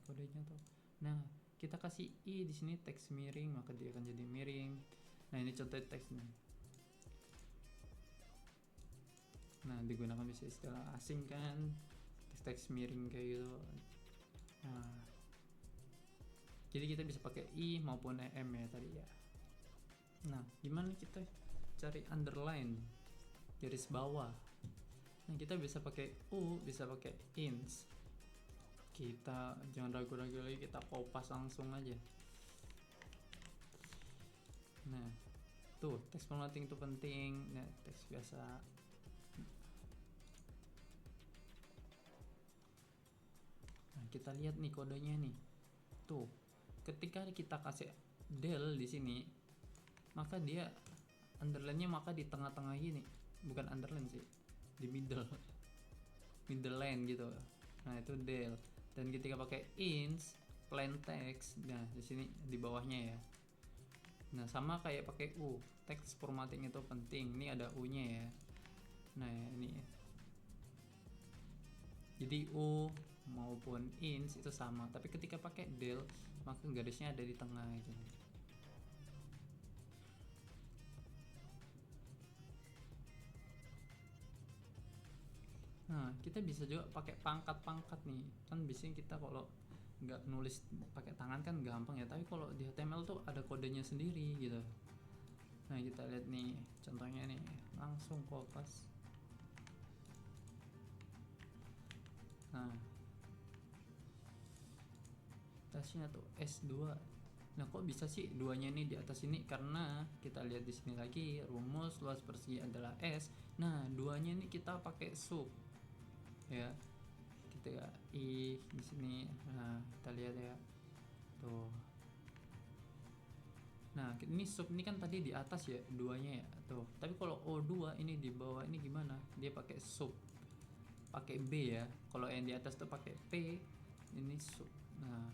kodenya tuh. Nah, kita kasih i di sini teks miring, maka dia akan jadi miring. Nah, ini contoh teksnya. Nah, digunakan bisa istilah asing kan, teks miring kayak gitu. Nah, jadi kita bisa pakai i maupun em ya tadi ya. Nah, gimana kita cari underline, garis bawah? Nah, kita bisa pakai u, bisa pakai ins. Kita jangan ragu-ragu lagi, kita kopas langsung aja. Nah, tuh teks formatting itu penting. Nah, teks biasa. Nah, kita lihat nih kodenya nih. Tuh, ketika kita kasih del di sini, maka dia underline-nya maka di tengah-tengah gini. Bukan underline sih, di middle line gitu. Nah, itu del. Dan ketika pakai ins, plain text, nah di sini di bawahnya ya. Nah, sama kayak pakai u, text formatting itu penting. Ini ada u-nya ya. Nah, ini. Jadi u maupun ins itu sama, tapi ketika pakai del, maka garisnya ada di tengah gitu. Nah, kita bisa juga pakai pangkat-pangkat nih. Kan biasanya kita kalau nggak nulis pakai tangan kan gampang ya, tapi kalau di HTML tuh ada kodenya sendiri gitu. Nah, kita lihat nih contohnya nih, langsung kopas. Nah, atasnya tuh S2. Nah, kok bisa sih duanya ini di atas ini? Karena kita lihat di sini lagi, rumus luas persegi adalah S. Nah, duanya ini kita pakai sub ya. Kita i di sini. Nah, kita lihat ya. Tuh. Nah, ini sub ini kan tadi di atas ya, duanya ya. Tuh. Tapi kalau O2 ini di bawah ini gimana? Dia pakai sub. Pakai B ya. Kalau yang di atas tuh pakai P, ini sub. Nah,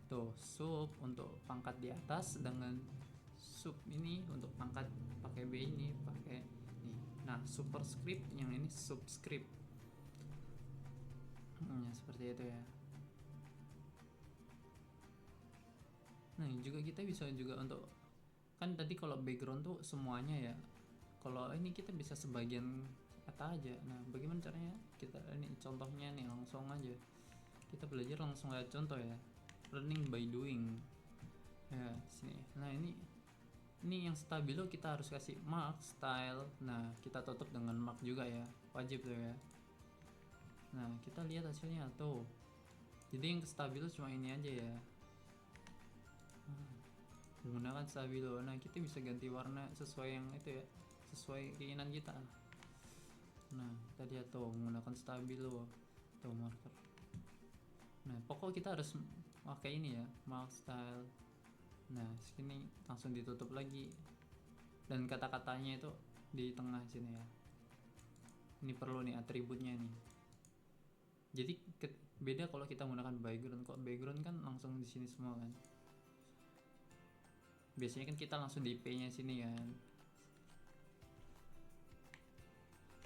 tuh sub untuk pangkat di atas, dengan sub ini untuk pangkat pakai B ini pakai nih. Nah, superscript yang ini subscript. Ya, seperti itu ya. Nah, juga kita bisa juga untuk, kan tadi kalau background tuh semuanya ya. Kalau ini kita bisa sebagian kata aja. Nah, bagaimana caranya? Kita ini contohnya nih, langsung aja. Kita belajar langsung lihat contoh ya. Learning by doing. Ya, sini. Nah, ini yang stabilo kita harus kasih mark style. Nah, kita tutup dengan mark juga ya. Wajib tuh ya. Nah, kita lihat hasilnya tuh. Jadi yang stabilo cuma ini aja ya. Menggunakan stabilo. Nah, kita bisa ganti warna sesuai yang itu ya, sesuai keinginan kita. Nah, kita lihat tuh menggunakan stabilo tuh marker. Nah, pokok kita harus pakai ini ya, mark style. Nah, sini langsung ditutup lagi. Dan kata-katanya itu di tengah sini ya. Ini perlu nih atributnya nih. Jadi beda kalau kita menggunakan background. Kok background kan langsung di sini semua kan. Biasanya kan kita langsung di IP-nya sini kan.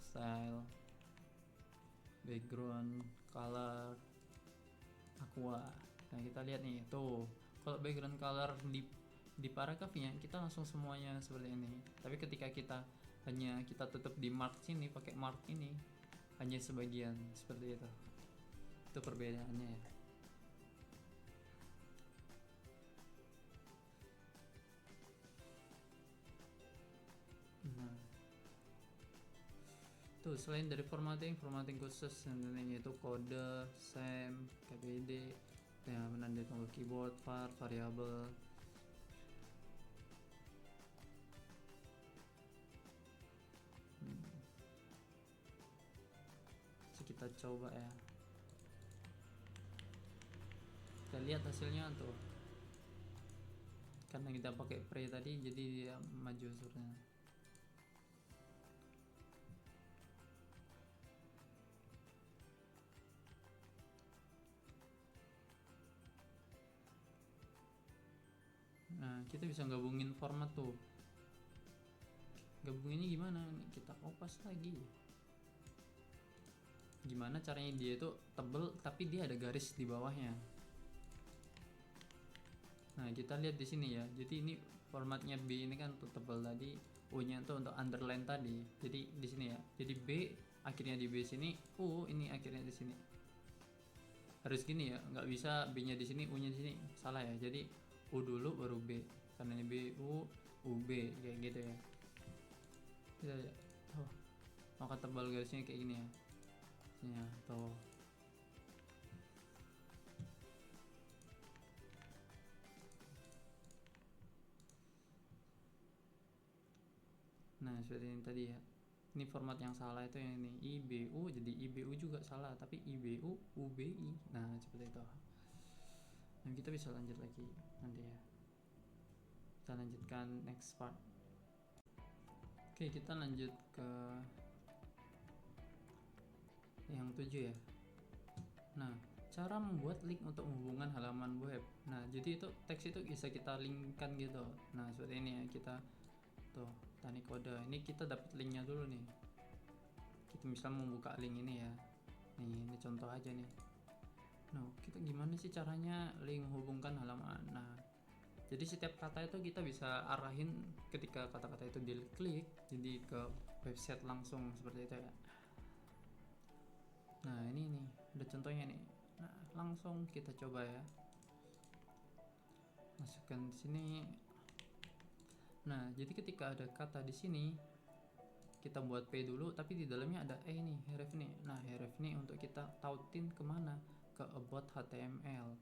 Style, background, color, aqua. Nah, kita lihat nih tuh. Kalau background color di paragrafnya kita langsung semuanya seperti ini. Tapi ketika kita hanya kita tutup di mark sini pakai mark ini, hanya sebagian seperti itu. Itu perbedaannya ya. Nah, tuh selain dari formatting khusus yang itu kode, sem, KPD, yang menandai tombol keyboard, var, variabel. So, kita coba ya. Kita lihat hasilnya tuh. Karena kita pakai pre tadi, jadi dia maju surnya. Nah, kita bisa gabungin format tuh. Gabunginnya gimana? Kita kopas lagi. gimana caranya dia itu tebel tapi dia ada garis di bawahnya. Nah kita lihat di sini ya, jadi ini formatnya B ini kan untuk tebal tadi, U nya itu untuk underline tadi. Jadi di sini ya, jadi B akhirnya di B sini, U ini akhirnya di sini. Harus gini ya, nggak bisa B nya di sini, U nya di sini, salah ya. Jadi U dulu baru B, karena ini B U B kayak gitu ya. Kita lihat, oh, maka tebal garisnya kayak gini ya. Sini ya, tuh. Nah seperti ini tadi ya, ini format yang salah itu yang ini IBU, jadi IBU juga salah tapi IBU UBI. Nah seperti itu. Nah kita bisa lanjut lagi nanti ya, kita lanjutkan next part. Oke, kita lanjut ke yang 7 ya. Nah cara membuat link untuk menghubungkan halaman web. Nah jadi itu teks itu bisa kita linkkan gitu. Nah seperti ini ya, kita tuh teknik kode ini kita dapat linknya dulu nih. Kita bisa membuka link ini ya, ini contoh aja nih. Nah kita gimana sih caranya link menghubungkan halaman. Nah jadi setiap kata itu kita bisa arahin ketika kata-kata itu diklik jadi ke website langsung seperti itu ya. Nah ini nih ada contohnya nih. Nah langsung kita coba ya, masukkan di sini. Nah jadi ketika ada kata di sini kita buat P dulu, tapi di dalamnya ada nih, href nih. Nah href nih untuk kita tautin kemana, ke about HTML.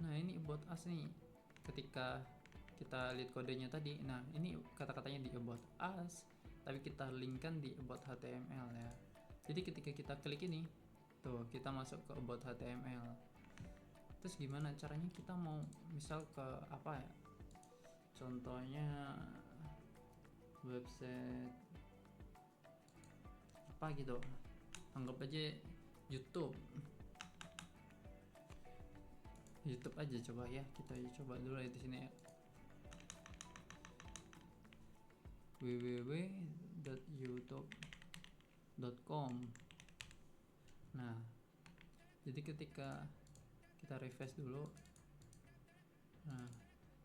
Nah ini about us nih, ketika kita lihat kodenya tadi. Nah ini kata-katanya di about us, tapi kita linkkan di about HTML ya. Jadi ketika kita klik ini, tuh kita masuk ke about HTML. Terus gimana caranya kita mau misal ke apa ya, contohnya website apa gitu, anggap aja YouTube aja coba ya, kita coba dulu di sini ya, www.youtube.com. Nah jadi ketika kita refresh dulu, nah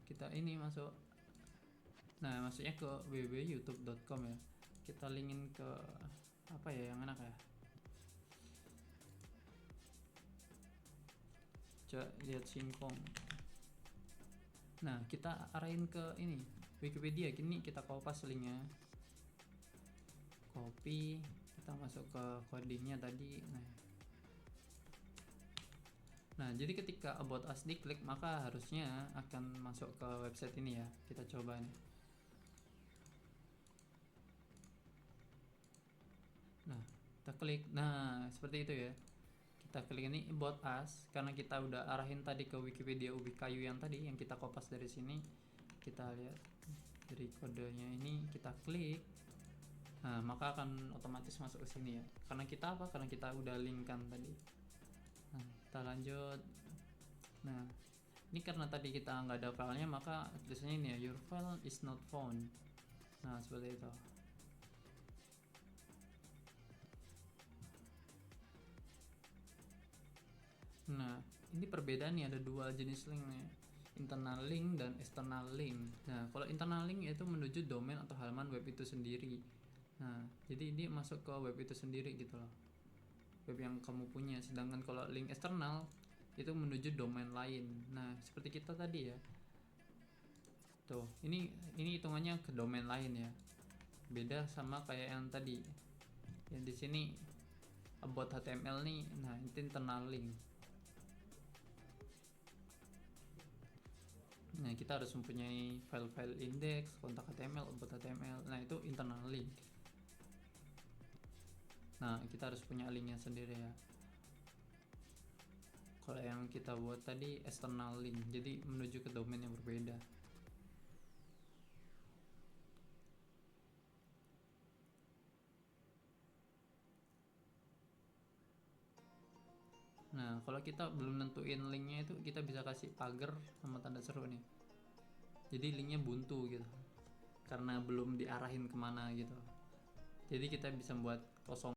kita ini masuk, nah maksudnya ke www.youtube.com ya, kita linkin ke apa ya yang enak ya, coba lihat singkong. Nah kita arahin ke ini Wikipedia, kini kita copy linknya, copy, kita masuk ke codingnya tadi. Nah jadi ketika about us diklik maka harusnya akan masuk ke website ini ya, kita coba nih. Nah kita klik, nah seperti itu ya, kita klik ini about us, karena kita udah arahin tadi ke Wikipedia ubi kayu yang tadi yang kita kopas dari sini. Kita lihat dari kodenya ini, kita klik, nah maka akan otomatis masuk ke sini ya, karena kita apa, karena kita udah linkkan tadi. Nah kita lanjut. Nah ini karena tadi kita nggak ada filenya maka tulisannya ini ya, your file is not found. Nah seperti itu. Nah ini perbedaan nih, ada dua jenis link nih, internal link dan external link. Nah kalau internal link itu menuju domain atau halaman web itu sendiri. Nah jadi ini masuk ke web itu sendiri gitu loh, web yang kamu punya. Sedangkan kalau link eksternal itu menuju domain lain. Nah seperti kita tadi ya, tuh ini hitungannya ke domain lain ya, beda sama kayak yang tadi yang di sini about HTML nih. Nah itu internal link. Nah kita harus mempunyai file-file index, kontak HTML, about HTML. Nah itu internal link. Nah kita harus punya linknya sendiri ya. Kalau yang kita buat tadi external link, jadi menuju ke domain yang berbeda. Nah kalau kita belum nentuin linknya itu, kita bisa kasih pagar sama tanda seru nih, jadi linknya buntu gitu karena belum diarahin kemana gitu. Jadi kita bisa buat kosong